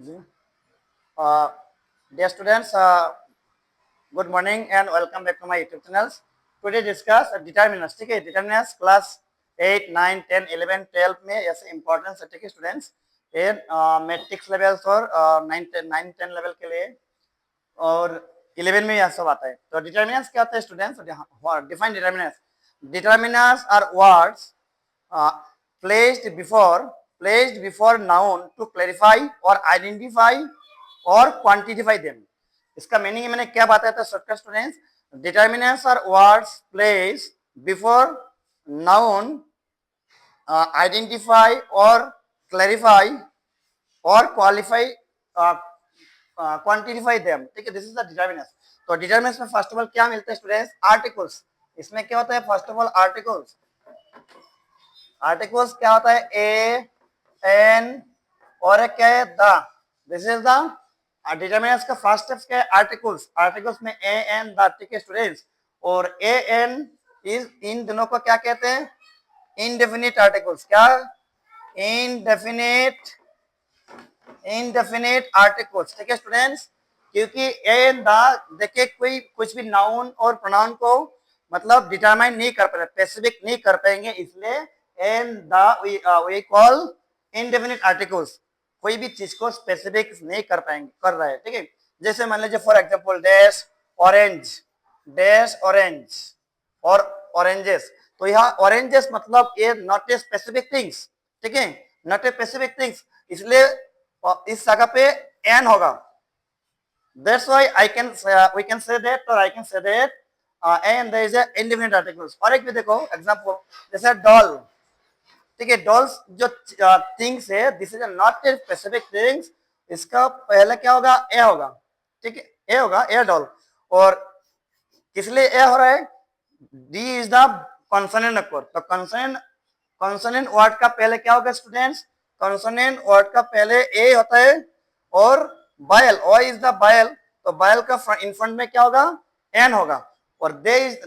Uh, Dear students, good morning and welcome back to my YouTube channels. Today discuss determinants. ठीक है, determinants class 8, 9, 10, 11, 12 में ऐसे important है, ठीक है students. ये मैट्रिक्स लेवल्स और 9, 10 लेवल के लिए और 11 में यह सब आता है. तो determinants क्या होता है students? Define determinants. Determinants are words uh, placed before noun to clarify or identify or quantify them. इसका मीनिंग मैंने क्या बताया था students? Determinants are words place before noun identify और क्लैरिफाई और क्वालिफाई क्वांटिफाई देम. ठीक है, दिस इज द डिटर्मिनेंट्स. तो डिटर्मिनेंट्स में फर्स्ट ऑफ ऑल क्या मिलता है स्टूडेंट्स? आर्टिकल्स. इसमें क्या होता है? First of all articles. Articles क्या होता है? ए, एन और क्या है? The. This is the determinants का फर्स्ट स्टेप क्या है? आर्टिकल्स. आर्टिकल्स में ए, एन, द. ठीक है स्टूडेंट्स. और ए, एन इज इन दोनों को क्या कहते हैं? Indefinite articles. क्या? Indefinite articles. ठीक है स्टूडेंट्स, क्योंकि ए एन द देखिए कोई कुछ भी नाउन और प्रोनाउन को मतलब डिटरमाइन नहीं कर पाए, स्पेसिफिक नहीं कर पाएंगे, इसलिए an the we call indefinite articles. कोई भी चीज को स्पेसिफिक नहीं कर पाएंगे, कर रहा है. ठीक है, जैसे मान लीजिए फॉर एग्जांपल डैश ऑरेंज और ऑरेंजेस. तो यहाँ ऑरेंजेस मतलब ये नॉट ए स्पेसिफिक थिंग्स. ठीक है, नॉट ए स्पेसिफिक थिंग्स, इसलिए इस जगह पे एन होगा. That's why we can say that, or I can say that and there is a indefinite articles. और एक भी देखो एग्जांपल, जैसे डॉल. ठीक है, डॉल्स जो थिंग्स है, this is not a specific things. इसका पहले क्या होगा? ए होगा. ठीक है, ए होगा, ए डॉल. और किस लिए ए हो रहा है? D is the consonant occur. तो कॉन्सोनेंट वर्ड का पहले क्या होगा स्टूडेंट्स? कॉन्सोनेंट वर्ड का पहले ए होता है और बायल, ओ इज द बायल. तो बायल का इन फ्रंट में क्या होगा? एन होगा. और the is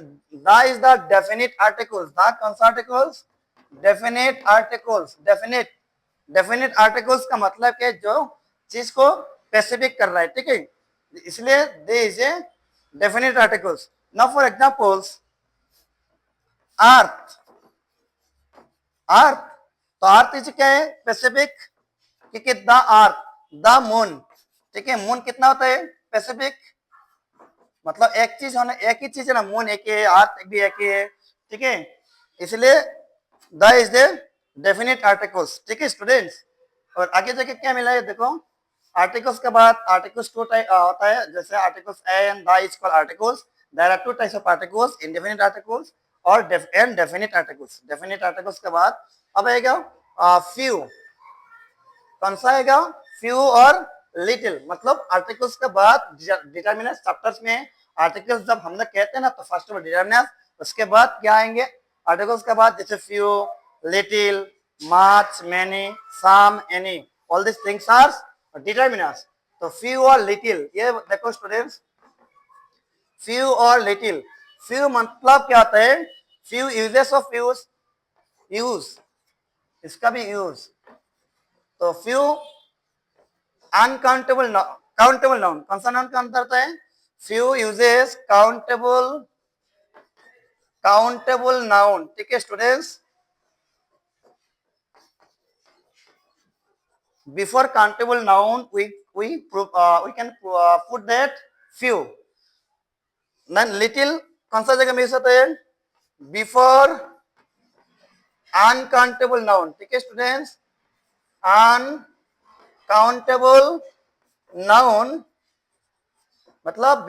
the definite articles. The कौन सा आर्टिकल्स? Definite articles. डेफिनिट आर्टिकल्स का मतलब क्या? जो चीज को स्पेसिफिक कर रहा है. ठीक है, इसलिए the is a definite articles. Now for examples, earth. Earth, तो अर्थ इज क्या है? स्पेसिफिक. क्योंकि द अर्थ, द मून. ठीक है, मून कितना होता है? स्पेसिफिक. मतलब एक चीज होना, एक ही चीज है ना, मून एक ही है, अर्थ भी एक ही है. ठीक है, इसलिए the is the definite articles. ठीक है स्टूडेंट्स, और आगे जाके क्या मिला है देखो. आर्टिकल्स के बाद आर्टिकल्स टू टाइप होता है. जैसे articles a and the is called articles. There are two types of articles, indefinite articles और डेफिनिट आर्टिकल्स. डेफिनिट आर्टिकल्स के बाद अब आएगा फ्यू. कौन सा आएगा? फ्यू और लिटिल. मतलब आर्टिकल्स के बाद डिटरमिनेंट्स चैप्टर्स में आर्टिकल्स जब हम लोग कहते हैं ना, तो फर्स्ट ऑफ डिटरमिनेंट्स, उसके बाद क्या आएंगे? आर्टिकल्स के बाद जैसे few, little, much, many, some, any, all this things are determinants. तो फ्यू और लिटिल, ये देखो स्टूडेंट्स, फ्यू और लिटिल. फ्यू मतलब क्या होता है? फ्यू यूजेस ऑफ यूज, इसका भी यूज. तो फ्यू अनकाउंटेबल काउंटेबल नाउन. कौन सा नाउन का अंतर होता है? Few uses countable noun. ठीक है students, before countable noun we can put that few. then little कौन सा जगह में यूज होता है? Before uncountable noun. ठीक है स्टूडेंट्स, अनकाउंटेबल noun मतलब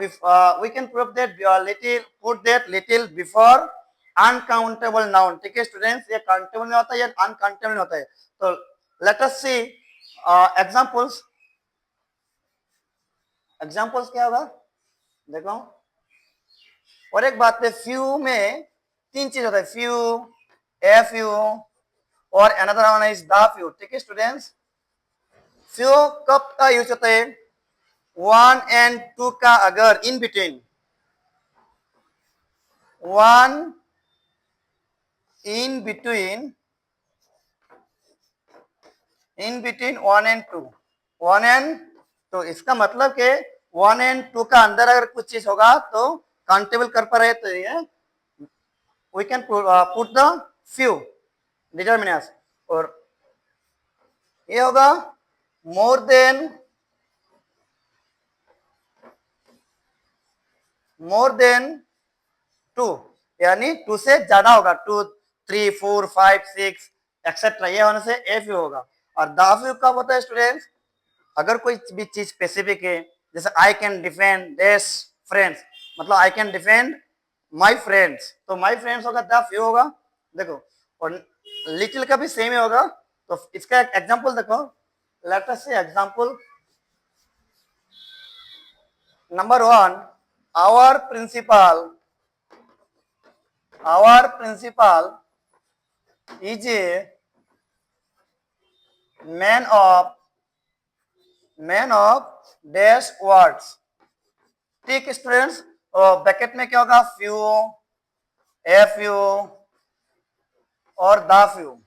we can prove that put that little before uncountable noun. ठीक है स्टूडेंट्स, ये काउंटेबल नहीं होता है, ये अनकाउंटेबल नहीं होता है. तो लेट अस सी एग्जांपल्स. एग्जांपल्स क्या होगा देखो. और एक बात है, फ्यू में तीन चीज होता है. फ्यू, ए फ्यू और another one is the few. ठीक है स्टूडेंट्स, फ्यू कब का यूज होता है? 1 and 2 का अगर in between 1 in between 1 and 2, 1 and 2, इसका मतलब के 1 एंड 2 का अंदर अगर कुछ चीज होगा तो काउंटेबल कर पा रहे तो ये we can put the few determiners, और ये होगा मोर देन 2, यानी 2 से ज्यादा होगा, 2 3 4 5 6 एक्सेट्रा, ये होने से ए फ्यू होगा। और द फ्यू कब होता है स्टूडेंट्स? अगर कोई भी चीज स्पेसिफिक है, जैसे आई कैन डिफेंड देश फ्रेंड्स, मतलब I can defend my friends, तो माय फ्रेंड्स होगा, द फ्यू होगा। देखो, और लिटिल का भी सेम ही होगा। तो इसका एक एग्जांपल देखो, लेट अस से example number 1, our principal is a man of dash words। ठीक स्टूडेंट्स, ब्रैकेट में क्या होगा? फ्यू, ए फ्यू और द फ्यू।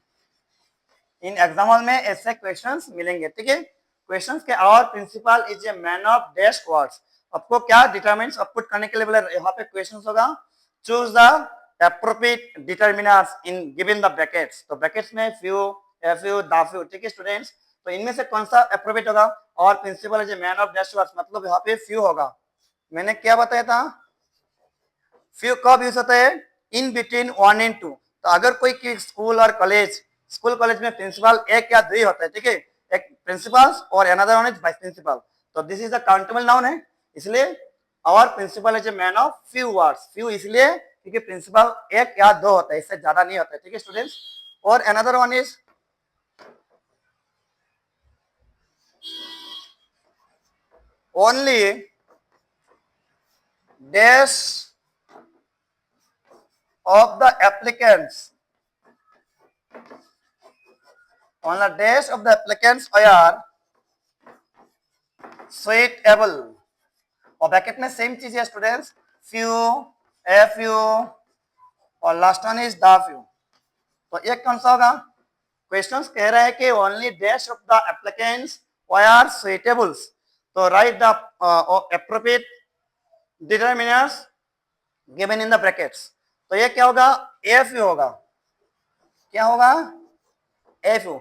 इन एग्जाम्पल में ऐसे क्वेश्चंस मिलेंगे, ठीक है। क्वेश्चंस के our principal is a man of dash words, आपको क्या डिटरमिनेंट्स पुट करने के लिए बोला, यहाँ पे क्वेश्चंस होगा choose the appropriate determiners in given the brackets. तो ब्रैकेट्स में few, a few, the few, ठीक है स्टूडेंट्स। तो इनमें से कौन सा एप्रोप्रिएट होगा? और principal is a man of dash words, मतलब यहाँ पे फ्यू होगा। मैंने क्या बताया था? फ्यू कब यूज होता है? In between 1 and 2। तो अगर कोई स्कूल कॉलेज में प्रिंसिपल एक या दो ही होता है, ठीक है, एक प्रिंसिपल और another one is vice principal, तो this is the countable noun है, इसलिए our principal is a man of few words. Few इसलिए क्योंकि प्रिंसिपल एक या दो होता है, इससे ज्यादा नहीं होता है, ठीक है स्टूडेंट्स। और another one is only dash of the applicants, on the days of the applicants are suitable। और ब्रैकेट में सेम चीज है स्टूडेंट्स, फ्यू, ए फ्यू और last one is the few. तो एक कौन सा होगा? क्वेश्चंस कह रहा है कि only dash of the applicants are suitables, तो write the appropriate determiners given in the brackets. तो ये क्या होगा? एफ यू होगा। क्या होगा? F U.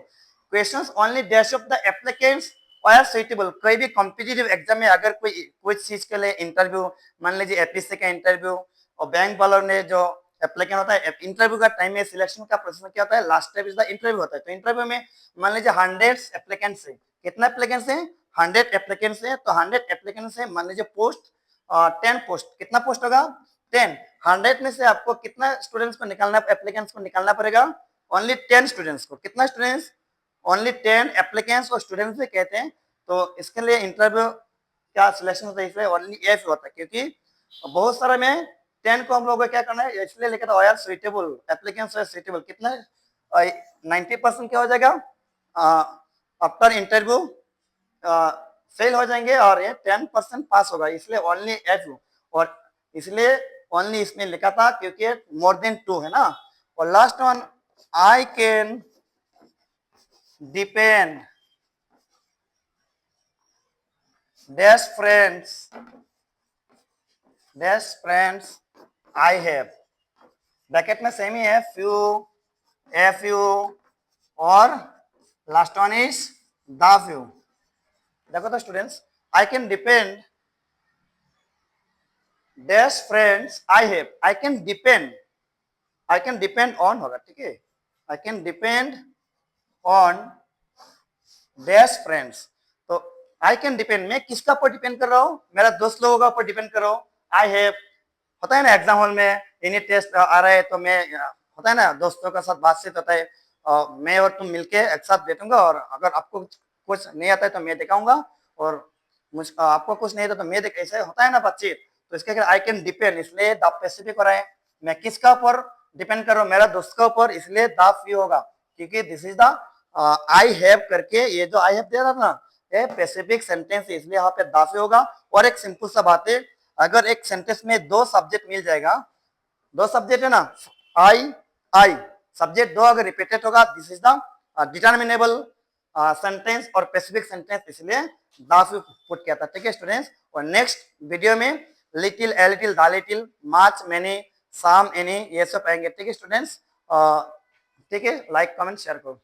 Questions only dash of the applicants are suitable. कोई भी कॉम्पिटिटिव एग्जाम में अगर कोई कुछ चीज के लिए इंटरव्यू, मान लीजिए एपीएससी का इंटरव्यू, और बैंक वालों ने जो एप्लीकेंट होता है, इंटरव्यू का टाइम में सिलेक्शन का प्रोसेस क्या होता है? Last step is the interview होता है। तो इंटरव्यू में मान लीजिए 100 एप्लीकेंट्स है, कितना एप्लीकेंट्स है? 100 एप्लीकेंट्स है। तो 100 एप्लीकेंट्स है, मान लीजिए पोस्ट 10 पोस्ट, कितना पोस्ट होगा? 10। 100 में से आपको कितना स्टूडेंट्स को निकालना, एप्लीकेंट्स को निकालना पड़ेगा? ओनली 10 स्टूडेंट्स को। कितना स्टूडेंट्स? ओनली 10 एप्लीकेंट्स और स्टूडेंट्स भी कहते हैं। तो इसके लिए इंटरव्यू क्या सिलेक्शन होता है? इसलिए ओनली एफ होता है, क्योंकि बहुत सारे में 10 को हम लोगों को क्या करना है, इसलिए लिखा था are suitable, applicants are suitable. कितना 90% क्या हो जाएगा? आफ्टर इंटरव्यू फेल हो जाएंगे और ये 10% पास होगा, इसलिए ओनली एफ। और इसलिए ओनली इसमें लिखा था क्योंकि मोर देन 2 है ना। और last one, I can depend dash friends I have. Bracket में सेम ही है, फ्यू, ए फ्यू और last one is the few. देखो तो students, I can depend dash friends I have, I can depend on होगा, ठीक है। I can depend on dash friends. तो I can depend, मैं किसका ऊपर डिपेंड कर रहा हूँ? मेरा दोस्त लोगों का ऊपर डिपेंड कर रहा हूँ। आई हैव होता है ना, एग्जाम हॉल में यूनिट टेस्ट आ रहा है तो मैं, होता है ना, दोस्तों के साथ बातचीत होता है, मैं और तुम मिलके एक साथ बैठूंगा, और अगर आपको कुछ नहीं आता है तो मैं दिखाऊंगा, और आपको कुछ नहीं आता तो मैं देख, ऐसे होता है ना बातचीत। तो इसके आई कैन डिपेंड, इसलिए द स्पेसिफिक हो रहा है, मैं किसका ऊपर डिपेंड कर रहा हूँ? मेरा दोस्त का ऊपर, इसलिए द फ्यू होगा, क्योंकि this is the I have करके, ये जो आई हैव दे रहा था ना, ये स्पेसिफिक सेंटेंस है, इसलिए यहाँ पे द फ्यू होगा। और एक सिंपल सा बात है, अगर एक सेंटेंस में दो सब्जेक्ट मिल जाएगा, दो सब्जेक्ट है ना, आई सब्जेक्ट दो अगर रिपीटेड होगा, this is the determinable sentence और स्पेसिफिक सेंटेंस, इसलिए द से पुट किया था। ठीक है स्टूडेंट्स, और नेक्स्ट वीडियो में little, a little, the little, much, many, some, any, ये सब आएंगे। ठीक है स्टूडेंट्स, ठीक है, लाइक कमेंट शेयर करो।